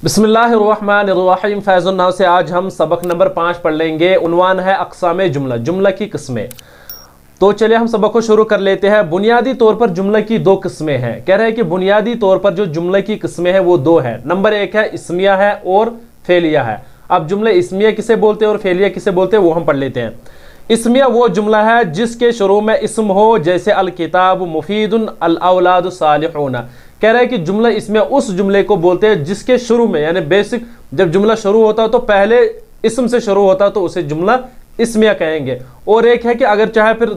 बिस्मिल्लाहिर्रहमानिर्रहीम। फैज़ुन नाव से आज हम सबक नंबर 5 पढ़ लेंगे। उन्वान है अक़सामे जुमला, जुमला की किस्में। तो चलिए हम सबक को शुरू कर लेते हैं। बुनियादी तौर पर जुमला की दो किस्में हैं। कह रहे हैं कि बुनियादी तौर पर जो जुमला की किस्में हैं वो दो हैं। नंबर एक है इस्मिया है और फेलिया है। अब जुमले इस्मिया किसे बोलते हैं और फेलिया किसे बोलते हैं वो हम पढ़ लेते हैं। इस्मिया वो जुमला है जिसके शुरू में इस्म हो, जैसे अल किताब मुफीदुन अल औलाद सालिहून। कह रहा है कि जुमला इसमें उस जुमले को बोलते हैं जिसके शुरू में, यानी बेसिक जब जुमला शुरू होता है तो पहले इस्म से शुरू होता है तो उसे जुमला इस्मिया कहेंगे। और एक है कि अगर चाहे फिर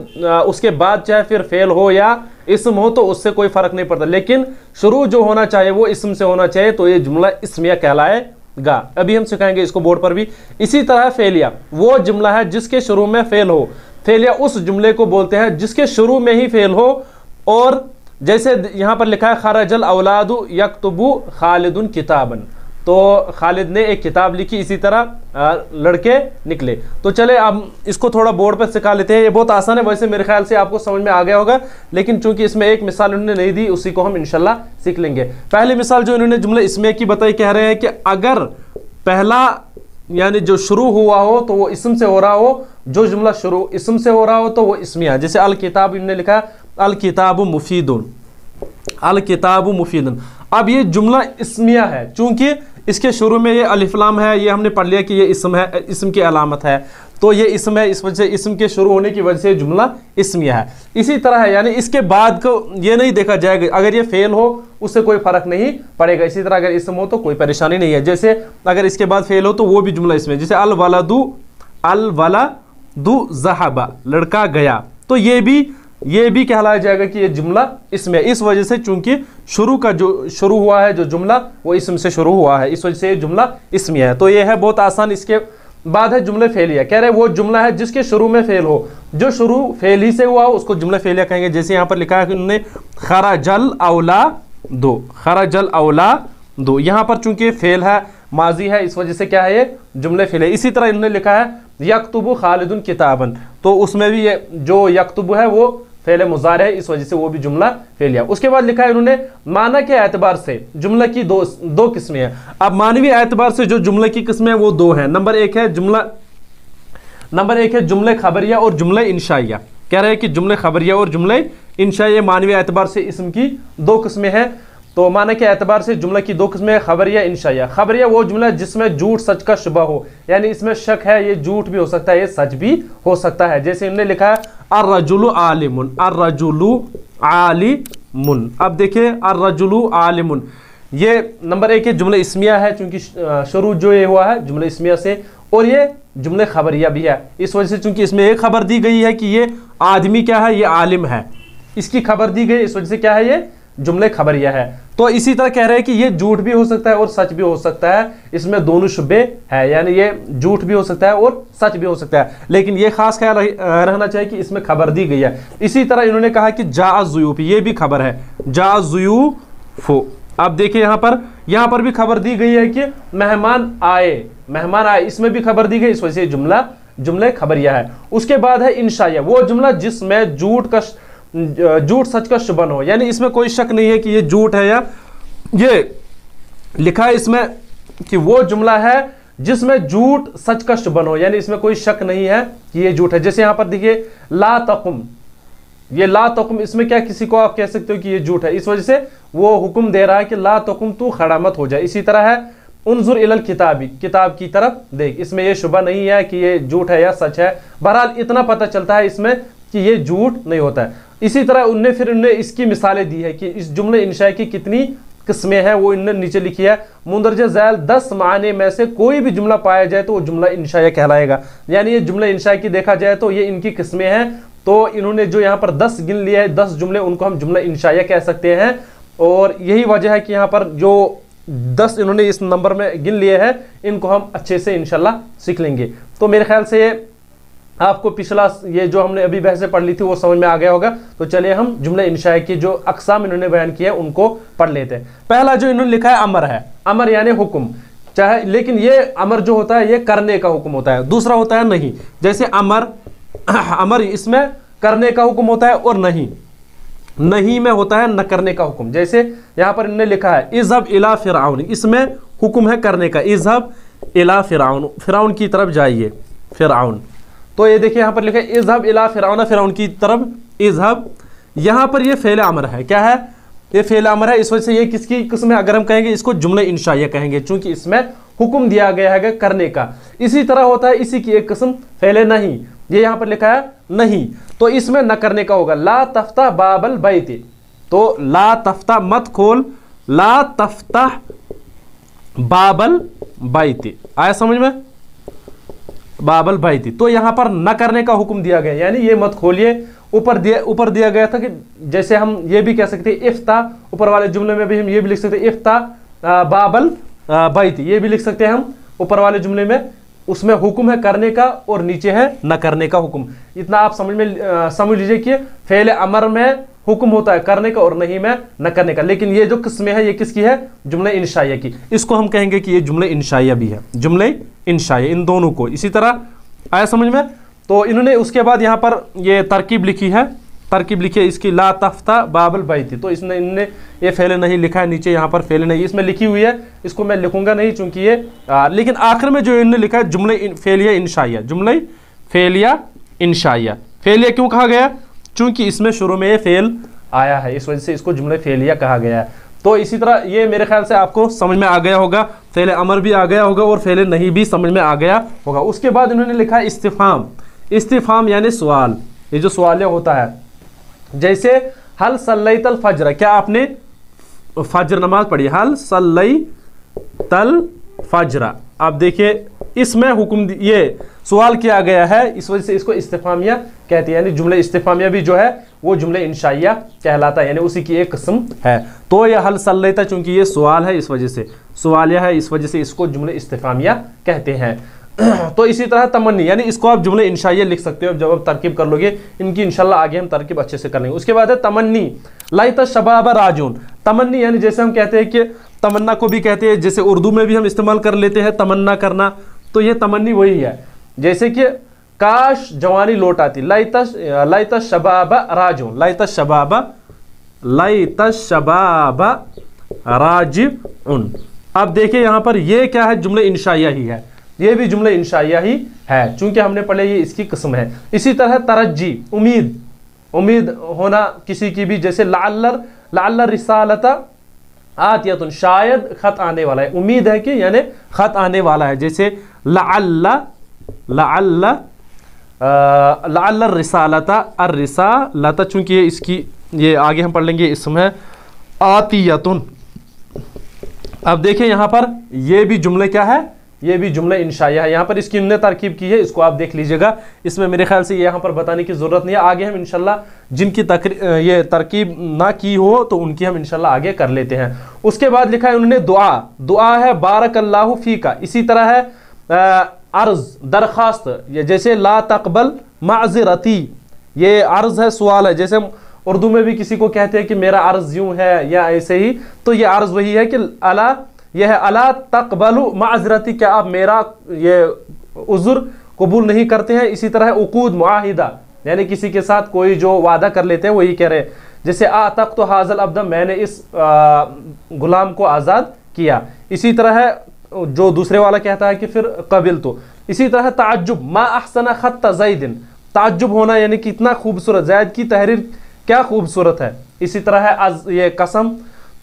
उसके बाद चाहे फिर फेल हो या इस्म हो तो उससे कोई फर्क नहीं पड़ता, लेकिन शुरू जो होना चाहिए वो इस्म से होना चाहिए, तो ये जुमला इस्मिया कहलाएगा। अभी हम सिखाएंगे इसको बोर्ड पर भी। इसी तरह फेलिया वो जुमला है जिसके शुरू में फेल हो। फेलिया उस जुमले को बोलते हैं जिसके शुरू में ही फेल हो। और जैसे यहां पर लिखा है खरजल औलादु यक्तुबु खालिदुन किताबन, तो खालिद ने एक किताब लिखी, इसी तरह लड़के निकले। तो चले अब इसको थोड़ा बोर्ड पर सिखा लेते हैं। ये बहुत आसान है, वैसे मेरे ख्याल से आपको समझ में आ गया होगा, लेकिन चूंकि इसमें एक मिसाल उन्होंने नहीं दी उसी को हम इंशाल्लाह सीख लेंगे। पहली मिसाल जो इन्होंने जुमला इसमें की बताई, कह रहे हैं कि अगर पहला यानी जो शुरू हुआ हो तो वो इस्म से हो रहा हो, जो जुमला शुरू इस्म से हो रहा हो तो वो इस्मिया। जैसे अल किताब इन्होंने लिखा अल किताब मुफीदुन, अल किताब मुफीदुन। अब ये जुमला इस्मिया है, चूंकि इसके शुरू में ये अलिफ लाम है, ये हमने पढ़ लिया कि ये इस्म है, इस्म की अलामत है, तो ये इस्म है, इस वजह से इस्म के शुरू होने की वजह से जुमला इस्मिया है। इसी तरह है, यानी इसके बाद को ये नहीं देखा जाएगा, अगर ये फेल हो उससे कोई फर्क नहीं पड़ेगा। इसी तरह अगर इस्म हो तो कोई परेशानी नहीं है। जैसे अगर इसके बाद फेल हो तो वो भी जुमला इसमें, जैसे अल वलादु ज़हबा, लड़का गया, तो ये भी कहलाया जाएगा कि ये जुमला इसमें। इस वजह से चूंकि शुरू का जो शुरू हुआ है जो जुमला वो इस्म से शुरू हुआ है, इस वजह से ये जुमला इसमें है। तो ये है बहुत आसान। इसके बाद है जुमले फेलिया। कह रहे हैं वो जुमला है जिसके शुरू में फेल हो, जो शुरू फेल ही से हुआ हो उसको जुमला फेलिया कहेंगे। जैसे यहाँ पर लिखा है कि उन्होंने खरजल औलादु, खरजल औलादु, यहाँ पर चूंकि फेल है, माजी है, इस वजह से क्या है ये जुमले फेल है। इसी तरह इन्होंने लिखा है यक्तुबु खालिदुन किताबन, तो उसमें भी ये जो यक्तुबु है वो फेल मुज़ारे है, इस वजह से वो भी जुमला फेलिया। उसके बाद लिखा है इन्होंने माना के एतबार से जुमला की दो किस्में हैं। अब मानवी एतबार से जो जुमला की किस्में हैं वो दो हैं। नंबर एक है जुमले खबरिया और जुमले इंशाइया। कह रहे हैं कि जुमले खबरिया और जुमले इंशाइया मानवी एतबार से इसम की दो किस्में हैं। तो माना के एतबार से जुमला की दो किस्में खबरिया इंशाइया। खबरिया वो जुमला जिसमें झूठ सच का शुबा हो, यानी इसमें शक है, ये झूठ भी हो सकता है, ये सच भी हो सकता है। जैसे इन्होंने लिखा है अर्रजुलु आलिमुन, अर्रजुलु आलिमुन। अब देखिए अर्रजुलु आलिमुन, ये नंबर एक है जुमला इस्मिया है, चूंकि शुरू जो ये हुआ है जुमला इस्मिया से, और ये जुमले खबरिया भी है, इस वजह से चूंकि इसमें एक खबर दी गई है कि ये आदमी क्या है, ये आलिम है, इसकी खबर दी गई, इस वजह से क्या है ये जुमले खबरिया है। तो इसी तरह कह रहे हैं कि ये झूठ भी हो सकता है और सच भी हो सकता है, इसमें दोनों शुबे है, यानी ये झूठ भी हो सकता है और सच भी हो सकता है, लेकिन ये खास ख्याल रहना चाहिए कि इसमें खबर दी गई है। इसी तरह इन्होंने कहा कि जा ज़ुयूफ, ये भी खबर है, जा ज़ुयूफु। अब देखिए यहाँ पर भी खबर दी गई है कि मेहमान आए, इसमें भी खबर दी गई, इस वजह से जुमले खबरिया है। उसके बाद है इंशाइया, वो जुमला जिसमें झूठ सच का शुबन हो, यानी इसमें कोई शक नहीं है कि ये झूठ है, या ये लिखा है इसमें कि वो जुमला है जिसमें झूठ सच का शुबन हो, यानी इसमें कोई शक नहीं है कि ये झूठ है। जैसे यहां पर देखिए ला तकुम, ये ला तकुम, इसमें क्या किसी को आप कह सकते हो कि ये झूठ है, इस वजह से वो हुक्म दे रहा है कि ला तकुम, तू खड़ा मत हो जाए। इसी तरह है उन्जुर इलल किताबी, किताब की तरफ देख, इसमें ये शुबा नहीं है कि ये झूठ है या सच है। बहरहाल इतना पता चलता है इसमें कि ये झूठ नहीं होता है। इसी तरह उनने इसकी मिसालें दी है कि इस जुमले इंशाई की कितनी किस्में हैं, वो इन्होंने नीचे लिखी है। मुंदरजा ज़ैल 10 माने में से कोई भी जुमला पाया जाए तो वो जुमला इंशाई कहलाएगा, यानी ये जुमला इंशाई की देखा जाए तो ये इनकी किस्में हैं। तो इन्होंने जो यहाँ पर 10 गिन लिया है, 10 जुमले, उनको हम जुमला इंशाई कह सकते हैं। और यही वजह है कि यहाँ पर जो 10 इन्होंने इस नंबर में गिन लिए हैं, इनको हम अच्छे से इंशाल्लाह सीख लेंगे। तो मेरे ख्याल से आपको पिछला ये जो हमने अभी बहसें पढ़ ली थी वो समझ में आ गया होगा। तो चलिए हम जुमले इंशाई की जो अक़साम इन्होंने बयान किया उनको पढ़ लेते हैं। पहला जो इन्होंने लिखा है अमर है, अमर यानी हुक्म, चाहे, लेकिन ये अमर जो होता है ये करने का हुक्म होता है, दूसरा होता है नहीं। जैसे अमर इसमें करने का हुक्म होता है और नहीं में होता है न करने का हुक्म। जैसे यहाँ पर इन्होंने लिखा है इज़हब इला फ़िरऔन, इसमें हुक्म है करने का। इज़हब इला फिरौन, फिरौन की तरफ जाइए, फिरौन। तो ये देखिए यहाँ पर लिखा है इज़हब इला फिरौन, फिरौन की तरफ इज़हब। यहाँ पर ये फ़ेल अमर है, क्या है, ये फ़ेल अमर है। इस वजह से ये किसकी किस्म है, अगर हम कहेंगे इसको जुमले इंशाइया कहेंगे, चूंकि इसमें हुक्म दिया गया है करने का। इसी तरह होता है इसी की एक किस्म फ़ेल नहीं, ये यहाँ पर लिखा है नहीं, तो इसमें न करने का होगा। ला तफ्ता बाबल बैत, तो ला तफ्ता मत खोल, ला तफ्ता बाबल बैत, आया समझ में, बाबल बैत। तो यहाँ पर न करने का हुक्म दिया गया, यानी ये मत खोलिए। ऊपर दिया गया था कि जैसे हम ये भी कह सकते हैं इफ्ता, ऊपर वाले जुमले में भी हम ये भी लिख सकते हैं इफ्ता बाबल बैत, ये भी लिख सकते हैं हम ऊपर वाले जुमले में। उसमें हुक्म है करने का और नीचे है न करने का हुक्म। इतना आप समझ लीजिए कि फेल अमर में हुक्म होता है करने का और नहीं में न करने का। लेकिन ये जो किस्में है ये किसकी है, जुमले इंशाइया की। इसको हम कहेंगे कि ये जुमले इंशाइया भी है, जुमले इंशाइया, इन दोनों को। इसी तरह आया समझ में। तो इन्होंने उसके बाद यहाँ पर ये तरकीब लिखी है, तरकीब लिखी है इसकी, ला तफ्ता बाबल बैत। तो इसने इनने ये फेल नहीं लिखा है, नीचे यहाँ पर फेल नहीं इसमें लिखी हुई है, इसको मैं लिखूंगा नहीं चूंकि ये लेकिन आखिर में जो इन्होंने लिखा है जुमले फेलिया इंशाइया, जुमले फेलिया इंशाइया। फेलिया क्यों कहा गया, चूंकि इसमें शुरू में ये फेल आया है, इस वजह से इसको जुमले फेलिया कहा गया है। तो इसी तरह ये मेरे ख्याल से आपको समझ में आ गया होगा, फेल अमर भी आ गया होगा और फेल नहीं भी समझ में आ गया होगा। उसके बाद इन्होंने लिखा है इस्तिफाम, इस्तिफाम यानी सवाल, ये जो सवाल होता है, जैसे हल सल्लैतल फज्र, क्या आपने फज्र नमाज पढ़ी, हल सल्लैतल फज्र। आप देखिए इसमें हुक्म ये सवाल किया गया है, इस वजह से इसको इस्तिफामिया कहते हैं, यानी जुमले इस्तिफामिया भी जो है वो जुमले इंशाइया कहलाता है, यानी उसी की एक किस्म है। तो यह हल सल्लैता चूंकि ये सवाल है, इस वजह से सवालिया है, इस वजह से इसको जुमले इस्तिफामिया कहते हैं। तो इसी तरह तमन्नी, यानी इसको आप जुमले इंशाइया लिख सकते हो जब आप तरकीब कर लोगे, इनकी इंशाल्लाह आगे हम तरकीब अच्छे से कर लेंगे। उसके बाद है तमन्नी, लाइता शबाब राजून। तमन्नी यानी जैसे हम कहते हैं कि तमन्ना को भी कहते हैं, जैसे उर्दू में भी हम इस्तेमाल कर लेते हैं तमन्ना करना, तो ये तमन्नी वही है। जैसे कि काश जवानी लौट आती, लाइता शबाब राजून, लाइता शबाब राजिउन। अब देखिए यहाँ पर ये क्या है, जुमले इंशाइया ही है, ये भी जुमले इंशाइया ही है, चूंकि हमने पढ़े ये इसकी किस्म है। इसी तरह तरज्जी, उम्मीद, उम्मीद होना किसी की भी, जैसे लअल्ल रिसालता आतियतुन, शायद खत आने वाला है, उम्मीद है कि यानी खत आने वाला है। जैसे लअल्ल रिसालता, अर्रिसालता चूंकि ये इसकी ये आगे हम पढ़ लेंगे इसमें आतियतुन। अब देखिए यहाँ पर ये भी जुमले क्या है, ये भी जुमले इंशाइया है। यहाँ पर इसकी इन्होंने तरकीब की है, इसको आप देख लीजिएगा, इसमें मेरे ख्याल से यहाँ पर बताने की ज़रूरत नहीं है। आगे हम इंशाल्लाह जिनकी ये तरकीब ना की हो तो उनकी हम इंशाल्लाह आगे कर लेते हैं। उसके बाद लिखा है उन्होंने दुआ, दुआ है बारकल्लाहु फीका। इसी तरह है अर्ज, दरखास्त, जैसे ला तकबल माज़रती, ये अर्ज है, सवाल है। जैसे हम उर्दू में भी किसी को कहते हैं कि मेरा अर्ज यूँ है या ऐसे ही, तो ये अर्ज वही है कि अला, यह है अला तकबलु माज़रती, क्या आप मेरा ये उज़्र कबूल नहीं करते हैं। इसी तरह उकूद मुआहिदा, यानी किसी के साथ कोई जो वादा कर लेते हैं वही कह रहे हैं। जैसे आतक तो हाजल अब्द, मैंने इस गुलाम को आज़ाद किया। इसी तरह है जो दूसरे वाला कहता है कि फिर कबिल तो। इसी तरह ताज्जुब, मा अहसना खत्त ज़ैदिन, ताज्जुब होना यानी कितना खूबसूरत, ज़ैद की तहरीर क्या खूबसूरत है। इसी तरह है ये कसम,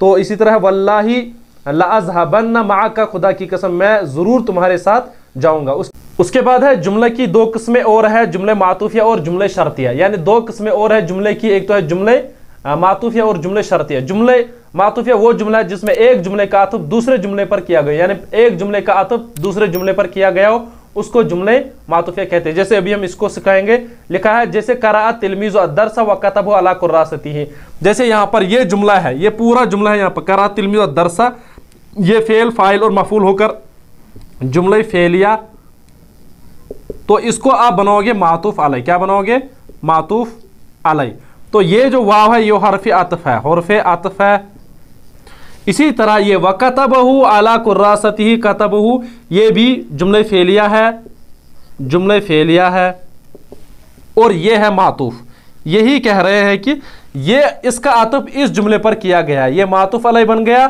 तो इसी तरह वल्लाही लअज़हबन्ना माअका, खुदा की कसम मैं ज़रूर तुम्हारे साथ जाऊंगा। उसके बाद है जुमले की दो किस्में और है, जुमले मातूफिया और जुमले शर्तिया, यानी दो किस्में और है जुमले की। एक तो है जुमले मातूफिया और जुमले शर्तिया। जुमले मातूफिया वो जुमला है जिसमें एक जुमले का आतफ दूसरे जुमले पर किया गया, यानी एक जुमले का आतफ दूसरे जुमले पर किया गया हो, उसको जुमले मातूफिया कहते हैं। जैसे अभी हम इसको सिखाएंगे, लिखा है जैसे कराअत तिलमीज़ु अद-दर्स व कतबहु अला कुर्रासतिही। जैसे यहाँ पर ये जुमला है, ये पूरा जुमला है यहाँ पर कराअत तिलमीज़ु अद-दर्स, ये फेल फाइल और मफूल होकर जुमले फेलिया, तो इसको आप बनाओगे मातूफ अलै। क्या बनाओगे? मातूफ अलै। तो ये जो वाव है ये हरफ आतफ है, हरफ आतफ है। इसी तरह ये वकतबहु अला कुर्रासतिही, कतबहु ये भी जुमले फेलिया है, जुमले फेलिया है, और ये है मातूफ। यही कह रहे हैं कि ये इसका आतफ इस जुमले पर किया गया है, ये मातूफ अलै बन गया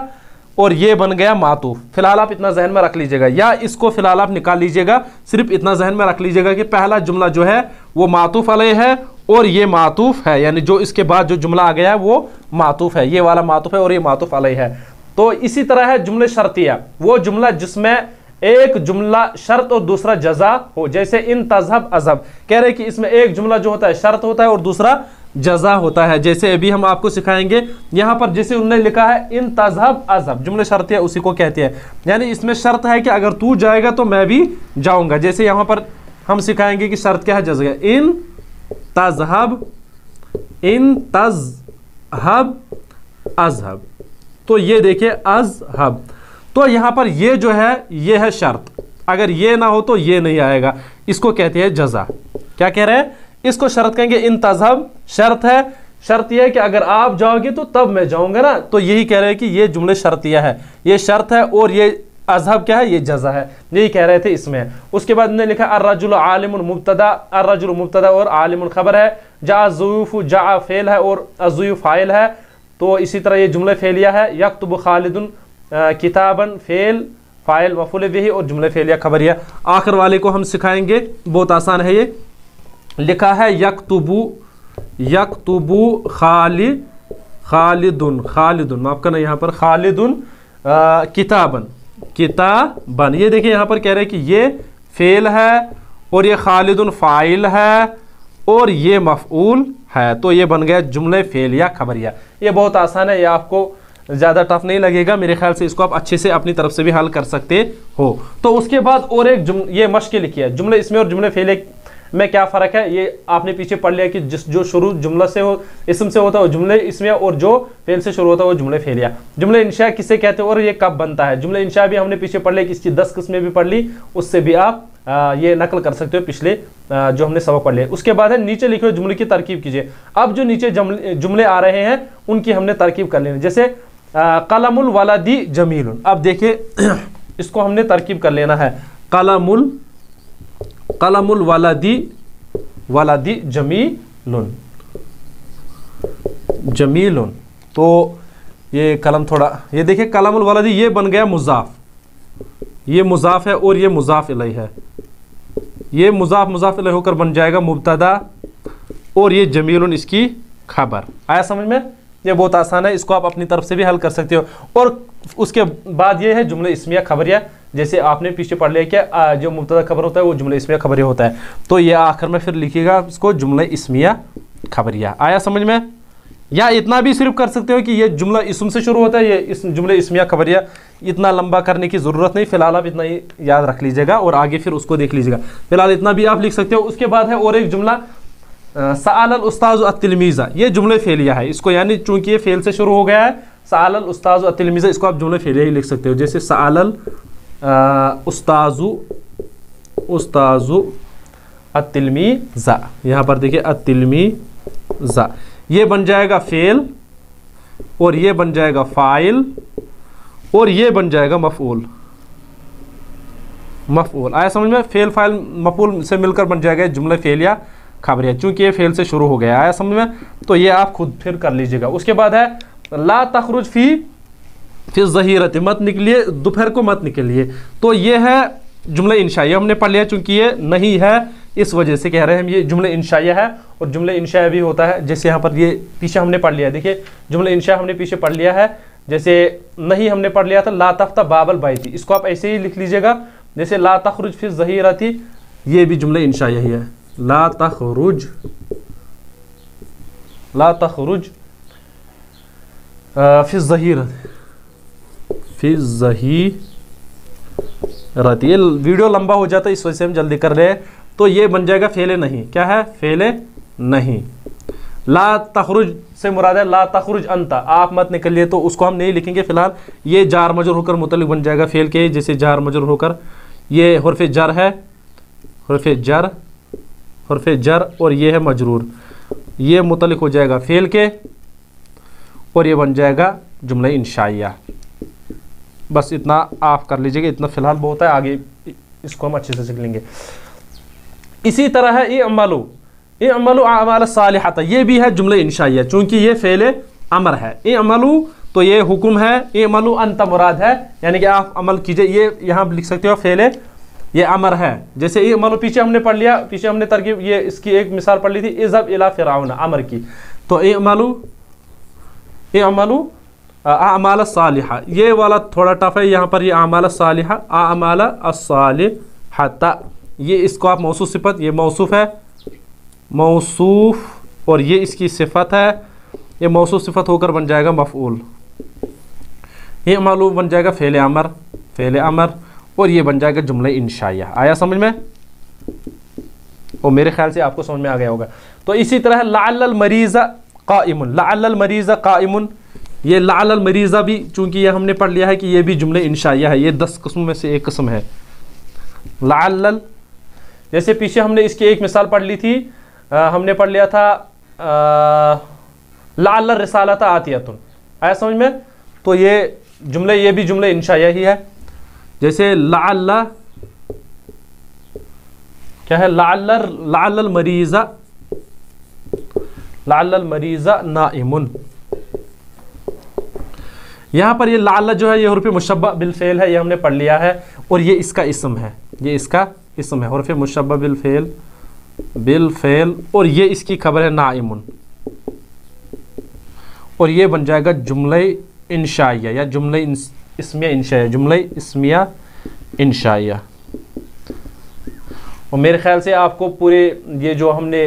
और ये बन गया मातूफ। फिलहाल आप इतना जहन में रख लीजिएगा, या इसको फिलहाल आप निकाल लीजिएगा, सिर्फ इतना जहन में रख लीजिएगा कि पहला जुमला जो है वो मातूफ अलैह है और ये मातूफ है, यानी जो इसके बाद जो जुमला आ गया है वो मातूफ है, ये वाला मातूफ है और ये मातूफ अलैह है। तो इसी तरह है जुमले शर्तिया, वो जुमला जिसमें एक जुमला शर्त और दूसरा जजा हो, जैसे इन तजहब अजहब, कह रहे कि इसमें एक जुमला जो होता है शर्त होता है और दूसरा जजा होता है। जैसे अभी हम आपको सिखाएंगे, यहां पर जैसे उन्होंने लिखा है इन तजहब अजहब, जुमले शर्तिया उसी को कहते हैं, यानी इसमें शर्त है कि अगर तू जाएगा तो मैं भी जाऊंगा। जैसे यहां पर हम सिखाएंगे कि शर्त क्या है, जजा, इन तजहब अजहब, तो ये देखिए अजहब, तो यहां पर ये जो है ये है शर्त, अगर ये ना हो तो ये नहीं आएगा, इसको कहते हैं जजा। क्या कह रहे हैं, इसको शर्त कहेंगे। इन तजहब शर्त है, शर्त यह है कि अगर आप जाओगे तो तब मैं जाऊंगा ना, तो यही कह रहे हैं कि ये जुमले शर्तिया है, ये शर्त है और ये अजहब क्या है, ये जजा है, यही कह रहे थे इसमें। उसके बाद ने लिखा अर्रजुल आलिमुन मुब्तदा, अर्रजुल मुब्तदा और आलिमुन खबर है, जा ज़ुयूफ़ु जा फेल है और अज़ुयूफ़ फाइल है, तो इसी तरह ये जुमले फेलिया है। यक्तुबु खालिदुन किताबन फेल फाइल मफूल बिही और जुमले फेलिया खबरिया। आखिर वाले को हम सिखाएंगे, बहुत आसान है ये, लिखा है यक्तुबु खालिदुन, माफ करना यहाँ पर खालिदुन किताबन, ये देखिए यहाँ पर कह रहे हैं कि ये फेल है और ये खालिदुन फाइल है और ये मफऊल है, तो ये बन गया जुमले फेलिया खबरिया। ये बहुत आसान है, ये आपको ज़्यादा टफ नहीं लगेगा, मेरे ख्याल से इसको आप अच्छे से अपनी तरफ से भी हल कर सकते हो। तो उसके बाद और एक ये मश्क लिखी है, जुमले इसमें और जुमले फेले में क्या फ़र्क है, ये आपने पीछे पढ़ लिया कि जो शुरू जुमला से हो इसम से होता है वो जुमले इसमें, और जो फेल से शुरू होता है वो जुमले फेलिया। जुमले इंशा किसे कहते हैं और ये कब बनता है, जुमले इंशा भी हमने पीछे पढ़ लिया कि इसकी 10 किस्में भी पढ़ ली, उससे भी आप ये नकल कर सकते हो पिछले जो हमने सबक पढ़ लिया। उसके बाद है नीचे लिखे हुए जुमले की तरकीब कीजिए। अब जो नीचे जुमले आ रहे हैं उनकी हमने तरकीब कर लेनी, जैसे कलमुल वलदी जमीलुन। अब देखिए इसको हमने तरकीब कर लेना है, कलमुल वलदी जमीलुन, तो ये कलम थोड़ा, ये देखिए कलमुल वलदी ये बन गया मुजाफ, ये मुजाफ है और ये मुजाफ इलैह है, ये मुजाफ इलैह होकर बन जाएगा मुब्तदा और ये जमीलुन इसकी खबर। आया समझ में, ये बहुत आसान है, इसको आप अपनी तरफ से भी हल कर सकते हो। और उसके बाद ये है जुमले इस्मिया खबरिया, जैसे आपने पीछे पढ़ लिया कि जो मुब्तदा खबर होता है वो जुमले इस्मिया खबरिया होता है, तो ये आखिर में फिर लिखिएगा इसको जुमले इस्मिया खबरिया। आया समझ में, या इतना भी सिर्फ कर सकते हो कि ये जुमला इसम से शुरू होता है, ये इस जुमले इस्मिया खबरिया, इतना लंबा करने की ज़रूरत नहीं, फिलहाल आप इतना ही याद रख लीजिएगा और आगे फिर उसको देख लीजिएगा, फिलहाल इतना भी आप लिख सकते हो। उसके बाद है और एक जुमला सअलल उस्ताज़ु अत्तिलमीज़ा, ये जुमले फेलिया है, इसको यानी चूंकि ये फेल से शुरू हो गया है, सअलल उस्ताज़ु अत्तिलमीज़ा, इसको आप जुमले फेलिया ही लिख सकते हो, जैसे सअलल उस्ताज़ु अत्तिलमीज़ा, यहाँ पर देखिए अत्तिलमीज़ा, ये बन जाएगा फेल और ये बन जाएगा फाइल और ये बन जाएगा मफऊल। आया समझ में, फेल फाइल मफऊल से मिलकर बन जाएगा जुमले फेलिया खबरिया, चूंकि ये फेल से शुरू हो गया। आया समझ में, तो ये आप खुद फिर कर लीजिएगा। उसके बाद है ला तखरुज फी ज़हीरत, मत निकलिए दोपहर को, मत निकलिए, तो ये है जुमले इंशाइया हमने पढ़ लिया, चूंकि ये नहीं है इस वजह से कह रहे हैं हम ये जुमले इंशाइया है। और जुमले इंशाइया भी होता है, जैसे यहाँ पर ये पीछे हमने पढ़ लिया, देखिए जुमले इंशाइया हमने पीछे पढ़ लिया है, जैसे नहीं हमने पढ़ लिया था ला तफ्ता बाबल बैती, इसको आप ऐसे ही लिख लीजिएगा, जैसे ला तखरुज फी ज़हीरती, ये भी जुमले इंशाइया ही है, ला तखरुज फी ज़हीरत, ये वीडियो लंबा हो जाता है इस वजह से हम जल्दी कर रहे हैं, तो ये बन जाएगा फेले नहीं, क्या है फेले नहीं। ला तखरुज से मुराद है ला तखरुज अंता, आप मत निकलिए, तो उसको हम नहीं लिखेंगे फिलहाल, ये जार मजरूर होकर मुतल्लिक बन जाएगा फेल के, जैसे जार मजरूर होकर ये हुर्फ जर है, हुर्फ जर और ये है मजरूर, ये मुतल्लिक हो जाएगा फेल के और ये बन जाएगा जुमला इंशाइया। बस इतना आप कर लीजिएगा, इतना फिलहाल बहुत है, आगे इसको हम अच्छे से सीख लेंगे। इसी तरह है इअमलू अमाल सालिहात, ये भी है जुमले इंशाइया, चूंकि ये फेले अमर है। इअमलू तो ये हुक्म है, इमलू अंत मुराद है, यानी कि आप अमल कीजिए। ये यहाँ लिख सकते हो फेले, ये अमर है। जैसे इमलू पीछे हमने पढ़ लिया, पीछे हमने तरकीब ये इसकी एक मिसाल पढ़ ली थी, इज़हब इला फिरऔन, अमर की। तो इमलू आमाल सालिहा, ये वाला थोड़ा टफ है यहाँ पर, ये आमाल सालिहा, आमाल अस्सालिहता, ये इसको आप मौसूफ सिफत, ये मौसूफ है, मौसूफ, और ये इसकी सिफत है, ये मौसूफ सिफत होकर बन जाएगा मफऊल। ये मालूम बन जाएगा फ़ेल अमर, और ये बन जाएगा जुमला इंशाइया। आया समझ में? और मेरे ख्याल से आपको समझ में आ गया होगा। तो इसी तरह लअल्लल मरीज़ा काइमुन, लअल्लल मरीज़ा काइमुन, ये लअल्लल मरीज़ा भी चूंकि ये हमने पढ़ लिया है कि ये भी जुमला इंशाइया है, ये 10 किस्मों में से एक किस्म है लअल्लल। जैसे पीछे हमने इसकी एक मिसाल पढ़ ली थी, हमने पढ़ लिया था लअल्ल रिसालता आतियतुन। आया समझ में? तो ये जुमले, ये भी जुमले इंशाइया ही है। जैसे लअल्ल क्या है, लअल्लल मरीज़ा नाइमुन। यहाँ पर ये लअल्ल जो है ये हुर्फ़ मुशब्बह बिल फ़ेल है, ये हमने पढ़ लिया है, और ये इसका इस्म है, ये इसका इस्म है, हुर्फ़ मुशब्बह बिल फ़ेल, और ये इसकी खबर है नाइमुन, और ये बन जाएगा जुमला इंशाइया या जुमला इस्मिया इंशाइया, जुमला इस्मिया इंशाइया। और मेरे ख्याल से आपको पूरे ये जो हमने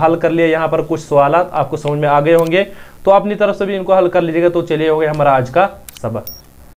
हल कर लिया, यहाँ पर कुछ सवालात आपको समझ में आ गए होंगे, तो अपनी तरफ से भी इनको हल कर लीजिएगा। तो चलिए हो गया हमारा आज का सबक।